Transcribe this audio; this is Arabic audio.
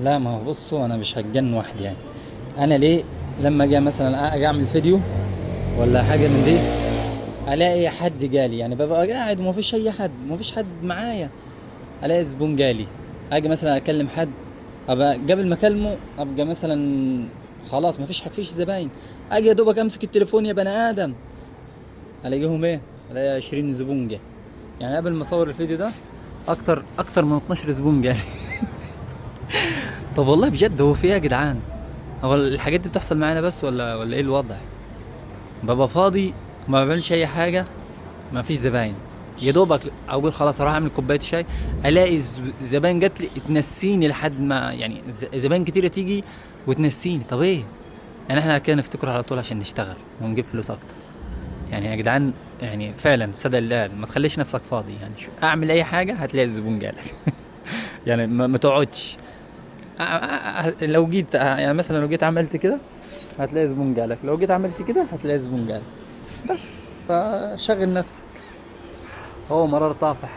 لا، ما هو بصوا انا مش هتجن وحدي يعني. انا ليه لما اجي مثلا اجي اعمل فيديو ولا حاجه من دي، الاقي حد جالي، يعني ببقى قاعد ومفيش اي حد، مفيش حد معايا، الاقي زبون جالي. اجي مثلا اكلم حد، ابقى قبل ما اكلمه ابقى مثلا خلاص مفيش زباين. اجي يا دوبك امسك التليفون يا بني ادم، الاقيهم ايه، الاقي 20 زبون جه. يعني قبل ما اصور الفيديو ده اكتر من 12 زبون جالي. طب والله بجد، هو في ايه يا جدعان؟ هو الحاجات دي بتحصل معانا بس ولا ايه الوضع؟ ببقى فاضي ما بعملش اي حاجه، ما فيش زباين. يا دوبك اقول خلاص اروح اعمل كوبايه شاي، الاقي زباين جات لي تنسيني لحد ما، يعني زباين كتيره تيجي وتنسيني. طب ايه؟ يعني احنا كده نفتكر على طول عشان نشتغل ونجيب فلوس اكتر. يعني يا جدعان، يعني فعلا صدق الله ما تخليش نفسك فاضي، يعني شو اعمل اي حاجه هتلاقي الزبون جالك. يعني ما تقعدش. لو جيت يعني مثلا لو جيت عملت كده هتلاقي زبون جالك، لو جيت عملت كده هتلاقي زبون جالك. بس فشغل نفسك. هو مرار طافح.